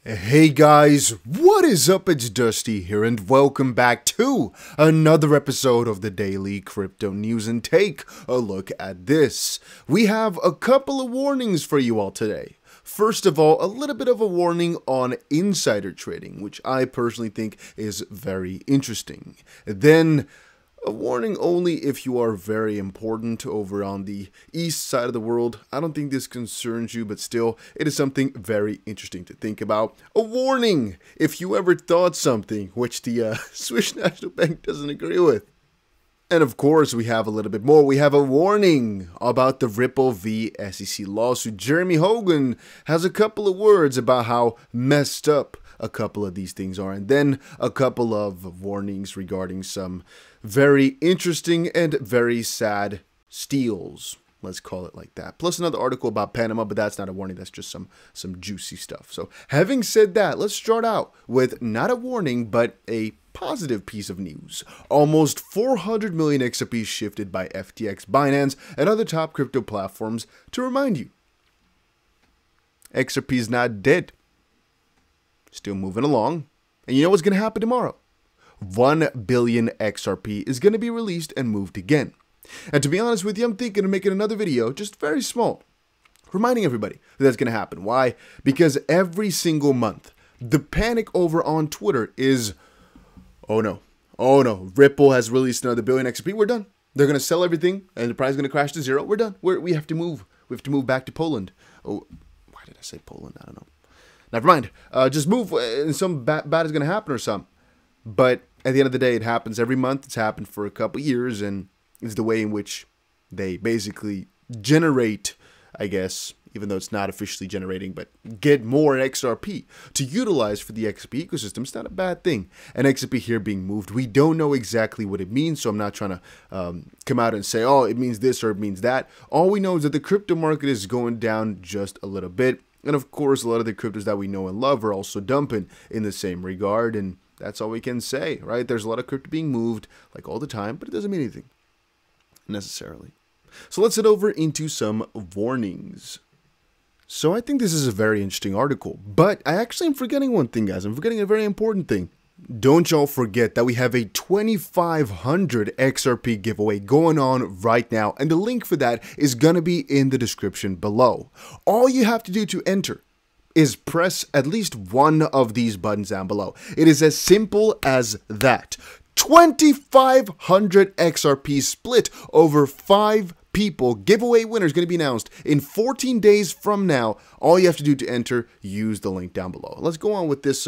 Hey guys, what is up? It's Dusty here and welcome back to another episode of the Daily Crypto News, and take a look at this. We have a couple of warnings for you all today. First of all, a little bit of a warning on insider trading, which I personally think is very interesting. Then a warning only if you are very important over on the east side of the world. I don't think this concerns you, but still, it is something very interesting to think about. A warning if you ever thought something which the Swiss National Bank doesn't agree with. And of course, we have a little bit more. We have a warning about the Ripple v SEC lawsuit. Jeremy Hogan has a couple of words about how messed up a couple of these things are, and then a couple of warnings regarding some very interesting and very sad steals, let's call it like that, plus another article about Panama, but that's not a warning, that's just some juicy stuff. So having said that, let's start out with not a warning but a positive piece of news. Almost 400 million Xrp shifted by FTX, Binance, and other top crypto platforms. To remind you, Xrp is not dead. Still moving along. And you know what's going to happen tomorrow? 1 billion Xrp is going to be released and moved again. And to be honest with you, I'm thinking of making another video, just very small, reminding everybody that's going to happen. Why? Because every single month, the panic over on Twitter is, oh no, Ripple has released another billion Xrp. We're done. They're going to sell everything and the price is going to crash to zero. We're done. We have to move. We have to move back to Poland. Oh, why did I say Poland? I don't know. Never mind. Just move and some bad is going to happen or something. But at the end of the day, it happens every month. It's happened for a couple years, and it's the way in which they basically generate, I guess, even though it's not officially generating, but get more XRP to utilize for the XRP ecosystem. It's not a bad thing. And XRP here being moved, we don't know exactly what it means, so I'm not trying to come out and say, oh, it means this or it means that. All we know is that the crypto market is going down just a little bit. And of course, a lot of the cryptos that we know and love are also dumping in the same regard. And that's all we can say, right? There's a lot of crypto being moved like all the time, but it doesn't mean anything necessarily. So let's head over into some warnings. So I think this is a very interesting article, but I actually am forgetting one thing, guys. I'm forgetting a very important thing. Don't y'all forget that we have a 2,500 Xrp giveaway going on right now, and the link for that is going to be in the description below. All you have to do to enter is press at least one of these buttons down below. It is as simple as that. 2,500 Xrp split over 5 people. Giveaway winner is going to be announced in 14 days from now. All you have to do to enter, use the link down below. Let's go on with this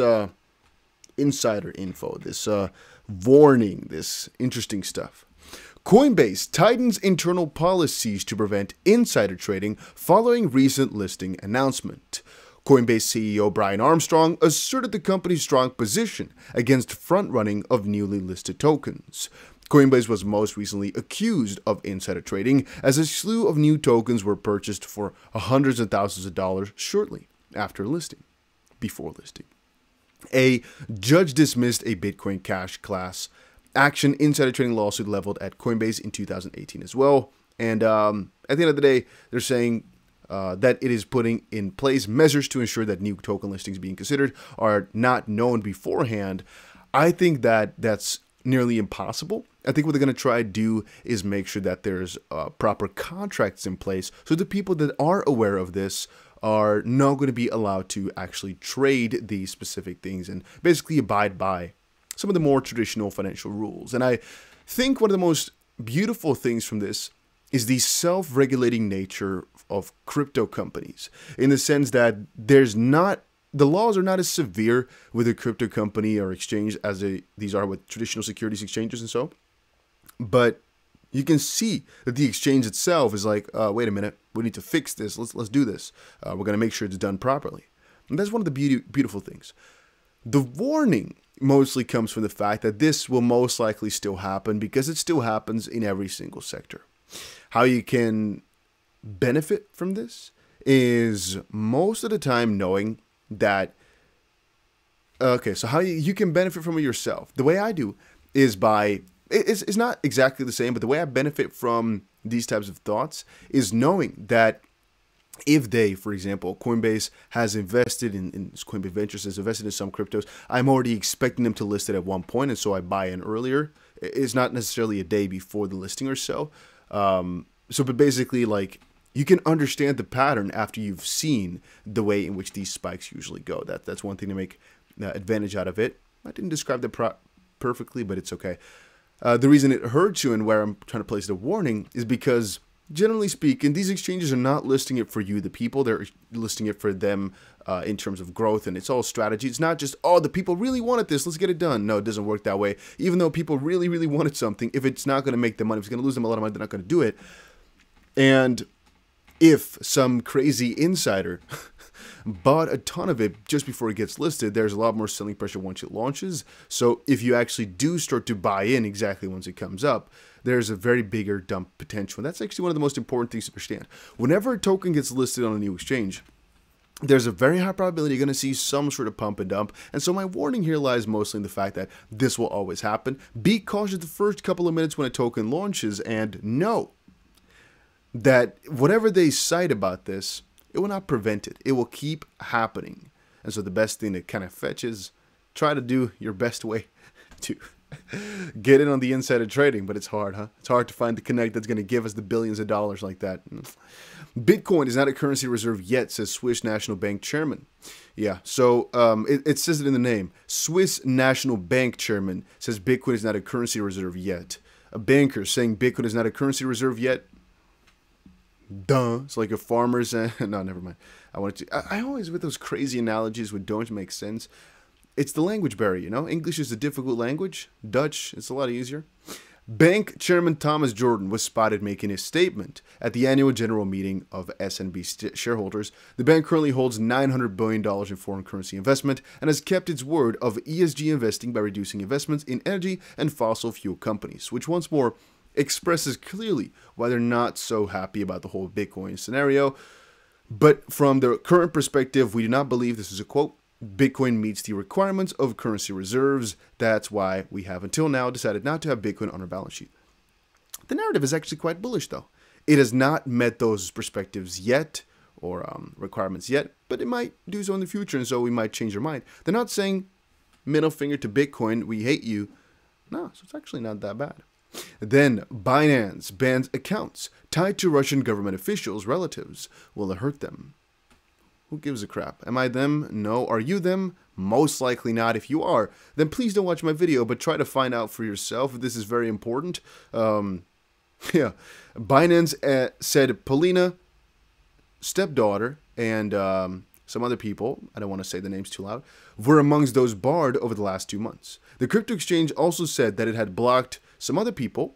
insider info, this warning, this interesting stuff. Coinbase tightens internal policies to prevent insider trading following recent listing announcement. Coinbase CEO Brian Armstrong asserted the company's strong position against front-running of newly listed tokens. Coinbase was most recently accused of insider trading as a slew of new tokens were purchased for hundreds of thousands of dollars shortly after listing, before listing. A judge dismissed a Bitcoin Cash class action insider trading lawsuit leveled at Coinbase in 2018 as well. And at the end of the day, they're saying that it is putting in place measures to ensure that new token listings being considered are not known beforehand. I think that that's nearly impossible. I think what they're going to try to do is make sure that there's proper contracts in place so the people that are aware of this are not going to be allowed to actually trade these specific things and basically abide by some of the more traditional financial rules. And I think one of the most beautiful things from this is the self-regulating nature of crypto companies, in the sense that the laws are not as severe with a crypto company or exchange as these are with traditional securities exchanges and so. But you can see that the exchange itself is like, wait a minute, we need to fix this. Let's do this. We're going to make sure it's done properly. And that's one of the beautiful things. The warning mostly comes from the fact that this will most likely still happen because it still happens in every single sector. How you can benefit from this is most of the time knowing that, okay, so how you can benefit from it yourself. The way I do is by, it's not exactly the same, but the way I benefit from these types of thoughts is knowing that if they, for example, Coinbase has invested in Coinbase Ventures has invested in some cryptos, I'm already expecting them to list it at one point, and so I buy in earlier. It's not necessarily a day before the listing or so. But basically, like, you can understand the pattern after you've seen the way in which these spikes usually go. That's one thing to make advantage out of it. I didn't describe that perfectly, but it's okay. The reason it hurts you and where I'm trying to place the warning is because, generally speaking, these exchanges are not listing it for you, the people. They're listing it for them in terms of growth, and it's all strategy. It's not just, oh, the people really wanted this, let's get it done. No, it doesn't work that way. Even though people really, really wanted something, if it's not going to make them money, if it's going to lose them a lot of money, they're not going to do it. And if some crazy insider bought a ton of it just before it gets listed, there's a lot more selling pressure once it launches. So if you actually do start to buy in exactly once it comes up, there's a very bigger dump potential. And that's actually one of the most important things to understand. Whenever a token gets listed on a new exchange, there's a very high probability you're going to see some sort of pump and dump. And so my warning here lies mostly in the fact that this will always happen. Be cautious the first couple of minutes when a token launches, and know that whatever they cite about this, it will not prevent it. It will keep happening. And so the best thing to kind of fetch is try to do your best way to get in on the inside of trading. But it's hard, huh? It's hard to find the connect that's going to give us the billions of dollars like that. Bitcoin is not a currency reserve yet, says Swiss National Bank chairman. Yeah, so it says it in the name. Swiss National Bank chairman says Bitcoin is not a currency reserve yet. A banker saying Bitcoin is not a currency reserve yet. Duh. It's like a farmer saying, no, never mind. I always, with those crazy analogies which don't make sense. It's the language barrier, you know? English is a difficult language. Dutch, it's a lot easier. Bank Chairman Thomas Jordan was spotted making a statement at the annual general meeting of SNB shareholders. The bank currently holds $900 billion in foreign currency investment and has kept its word of ESG investing by reducing investments in energy and fossil fuel companies, which once more expresses clearly why they're not so happy about the whole Bitcoin scenario. But from the current perspective, we do not believe, this is a quote, Bitcoin meets the requirements of currency reserves. That's why we have until now decided not to have Bitcoin on our balance sheet. The narrative is actually quite bullish though. It has not met those perspectives yet, or requirements yet, but it might do so in the future, and so we might change our mind. They're not saying middle finger to Bitcoin, we hate you. No, so it's actually not that bad. Then, Binance bans accounts tied to Russian government officials' relatives. Will it hurt them? Who gives a crap? Am I them? No. Are you them? Most likely not. If you are, then please don't watch my video, but try to find out for yourself. This is very important. Yeah. Binance said Polina, stepdaughter, and some other people, I don't want to say the names too loud, were amongst those barred over the last 2 months. The crypto exchange also said that it had blocked some other people,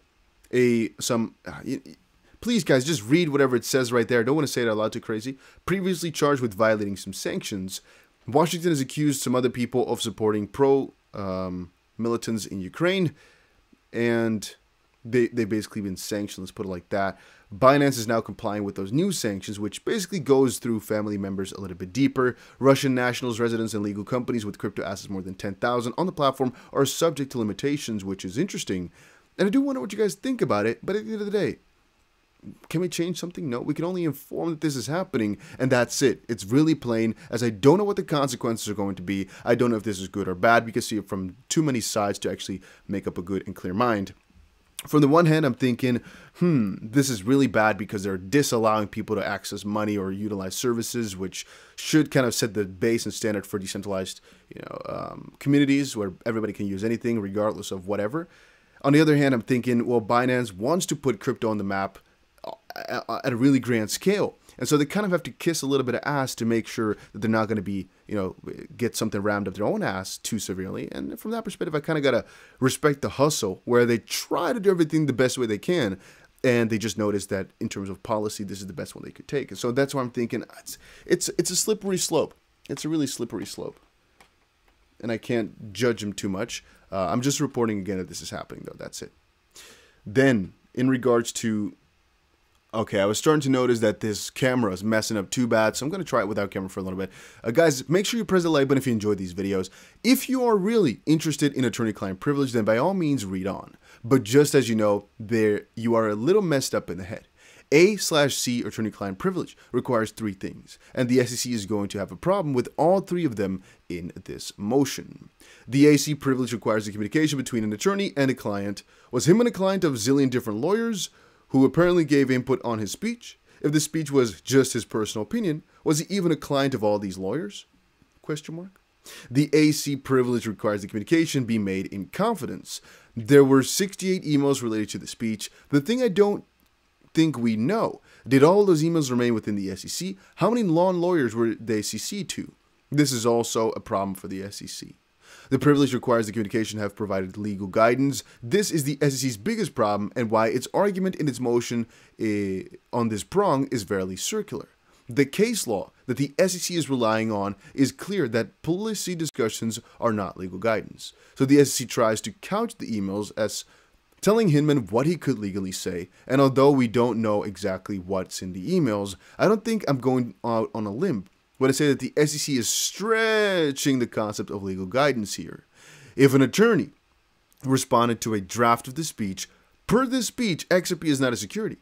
please guys, just read whatever it says right there. I don't want to say it out loud too crazy. Previously charged with violating some sanctions. Washington has accused some other people of supporting pro-militants in Ukraine, and they've basically been sanctioned, let's put it like that. Binance is now complying with those new sanctions, which basically goes through family members a little bit deeper. Russian nationals, residents, and legal companies with crypto assets more than 10,000 on the platform are subject to limitations, which is interesting. And I do wonder what you guys think about it, but at the end of the day, can we change something? No, we can only inform that this is happening, and that's it. It's really plain, as I don't know what the consequences are going to be. I don't know if this is good or bad. We can see it from too many sides to actually make up a good and clear mind. From the one hand, I'm thinking, this is really bad because they're disallowing people to access money or utilize services, which should kind of set the base and standard for decentralized, communities where everybody can use anything regardless of whatever. On the other hand, I'm thinking, well, Binance wants to put crypto on the map at a really grand scale. And so they kind of have to kiss a little bit of ass to make sure that they're not going to be, get something rammed up their own ass too severely. And from that perspective, I kind of got to respect the hustle where they try to do everything the best way they can. And they just noticed that in terms of policy, this is the best one they could take. And so that's why I'm thinking it's a slippery slope. It's a really slippery slope. And I can't judge them too much. I'm just reporting again that this is happening, though. That's it. Then, in regards to... Okay, I was starting to notice that this camera is messing up too bad, so I'm going to try it without camera for a little bit. Guys, make sure you press the like button if you enjoyed these videos. If you are really interested in attorney-client privilege, then by all means read on. But just as you know, you are a little messed up in the head. A/C attorney-client privilege requires 3 things, and the SEC is going to have a problem with all 3 of them in this motion. The AC privilege requires the communication between an attorney and a client. Was him and a client of zillion different lawyers who apparently gave input on his speech? If the speech was just his personal opinion, was he even a client of all these lawyers? Question mark. The AC privilege requires the communication be made in confidence. There were 68 emails related to the speech. The thing I don't think we know, did all of those emails remain within the SEC? How many lawyers were they CC'd to? This is also a problem for the SEC. The privilege requires the communication have provided legal guidance. This is the SEC's biggest problem and why its argument in its motion on this prong is fairly circular. The case law that the SEC is relying on is clear that policy discussions are not legal guidance. So the SEC tries to couch the emails as telling Hinman what he could legally say, and although we don't know exactly what's in the emails, I don't think I'm going out on a limb when I say that the SEC is stretching the concept of legal guidance here. If an attorney responded to a draft of the speech, per this speech, Xrp is not a security.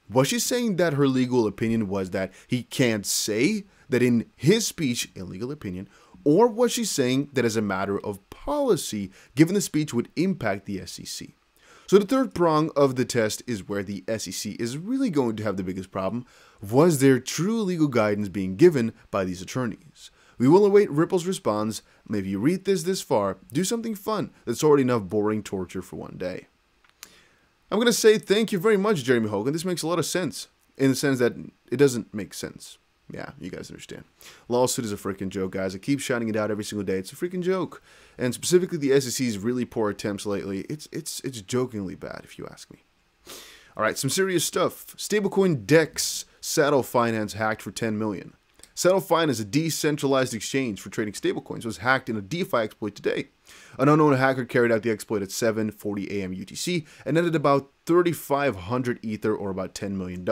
Was she saying that her legal opinion was that he can't say that in his speech, a legal opinion, or was she saying that as a matter of policy, given the speech would impact the SEC? So the third prong of the test is where the SEC is really going to have the biggest problem. Was there true legal guidance being given by these attorneys? We will await Ripple's response. If you read this far, do something fun that's already enough boring torture for one day. I'm going to say thank you very much, Jeremy Hogan. This makes a lot of sense, in the sense that it doesn't make sense. Yeah, you guys understand. Lawsuit is a freaking joke, guys. I keep shouting it out every single day. It's a freaking joke. And specifically the SEC's really poor attempts lately, it's jokingly bad, if you ask me. All right, some serious stuff. Stablecoin DEX Saddle Finance hacked for $10 million. Saddle Finance, a decentralized exchange for trading stablecoins, was hacked in a DeFi exploit today. An unknown hacker carried out the exploit at 7:40 a.m. UTC and netted about 3,500 Ether, or about $10 million.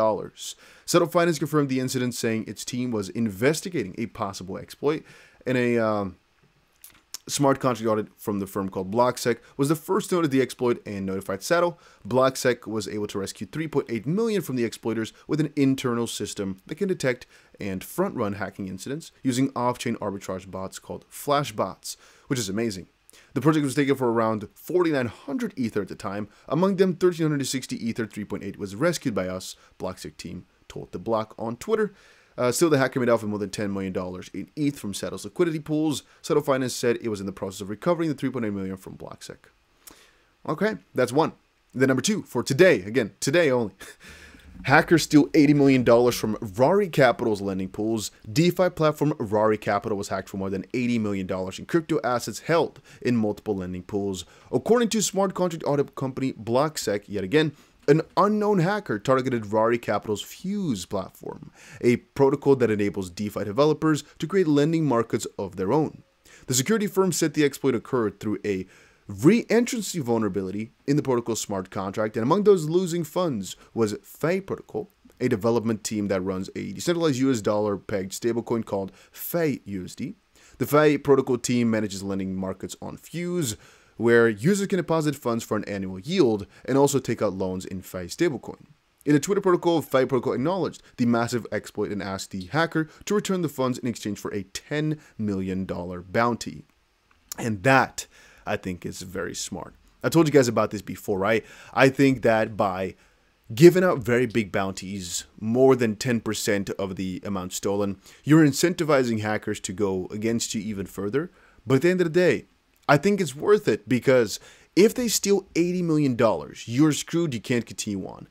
Saddle Finance confirmed the incident, saying its team was investigating a possible exploit, and a smart contract audit from the firm called BlockSec was the first to note the exploit and notified Saddle. BlockSec was able to rescue 3.8 million from the exploiters with an internal system that can detect and front-run hacking incidents using off-chain arbitrage bots called Flash bots, which is amazing. The project was taken for around 4,900 Ether at the time. Among them, 1,360 Ether 3.8 was rescued by us, BlockSec team told the Block on Twitter. Still, the hacker made off with more than $10 million in ETH from Saddle's liquidity pools. Saddle Finance said it was in the process of recovering the 3.8 million from BlockSec. Okay, that's one. Then number two, for today, again, today only. Hackers steal $80 million from Rari Capital's lending pools. DeFi platform Rari Capital was hacked for more than $80 million in crypto assets held in multiple lending pools. According to smart contract audit company BlockSec, yet again, an unknown hacker targeted Rari Capital's Fuse platform, a protocol that enables DeFi developers to create lending markets of their own. The security firm said the exploit occurred through a re-entrancy vulnerability in the protocol's smart contract, and among those losing funds was Fei Protocol, a development team that runs a decentralized US dollar-pegged stablecoin called Fei USD. The Fei Protocol team manages lending markets on Fuse, where users can deposit funds for an annual yield and also take out loans in Fei stablecoin. In a Twitter protocol, Fei Protocol acknowledged the massive exploit and asked the hacker to return the funds in exchange for a $10 million bounty. And that, I think, is very smart. I told you guys about this before, right? I think that by giving out very big bounties, more than 10% of the amount stolen, you're incentivizing hackers to go against you even further. But at the end of the day, I think it's worth it, because if they steal $80 million, you're screwed, you can't continue on.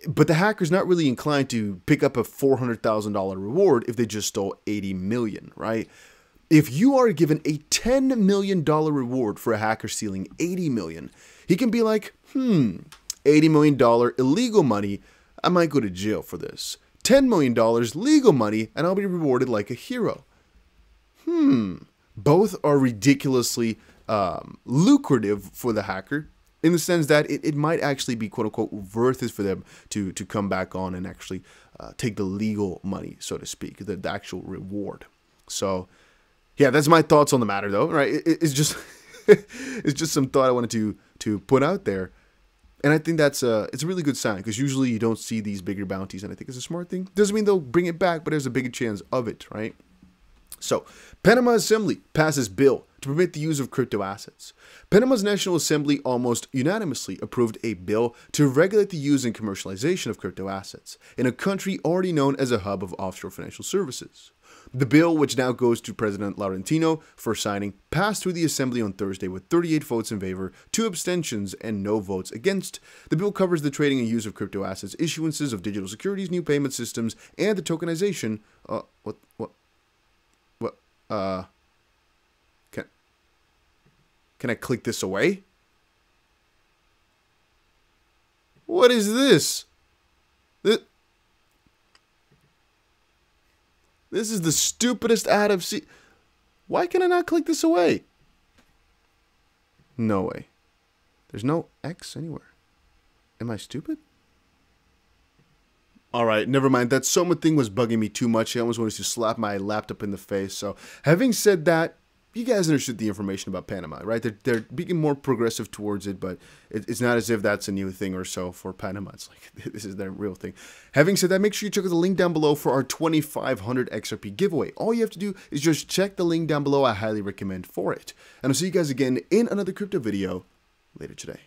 But the hacker's not really inclined to pick up a $400,000 reward if they just stole $80 million, right? If you are given a $10 million reward for a hacker stealing $80 million, he can be like, $80 million illegal money, I might go to jail for this. $10 million legal money, and I'll be rewarded like a hero. Both are ridiculously lucrative for the hacker, in the sense that it might actually be quote-unquote worth it for them to come back on and actually take the legal money, so to speak, the actual reward. So, yeah, that's my thoughts on the matter, though, right? It's just it's just some thought I wanted to put out there. And I think it's a really good sign, because usually you don't see these bigger bounties, and I think it's a smart thing. Doesn't mean they'll bring it back, but there's a bigger chance of it, right? So, Panama Assembly passes bill to permit the use of crypto assets. Panama's National Assembly almost unanimously approved a bill to regulate the use and commercialization of crypto assets in a country already known as a hub of offshore financial services. The bill, which now goes to President Laurentino for signing, passed through the Assembly on Thursday with 38 votes in favor, 2 abstentions, and no votes against. The bill covers the trading and use of crypto assets, issuances of digital securities, new payment systems, and the tokenization. Can I click this away? What is this? This is the stupidest ad I've seen. Why can I not click this away? No way. There's no X anywhere. Am I stupid? Alright, never mind. That Soma thing was bugging me too much. I almost wanted to slap my laptop in the face. So, having said that, you guys understood the information about Panama, right? They're being more progressive towards it, but it's not as if that's a new thing or so for Panama. It's like, this is their real thing. Having said that, make sure you check out the link down below for our 2500 XRP giveaway. All you have to do is just check the link down below. I highly recommend for it. And I'll see you guys again in another crypto video later today.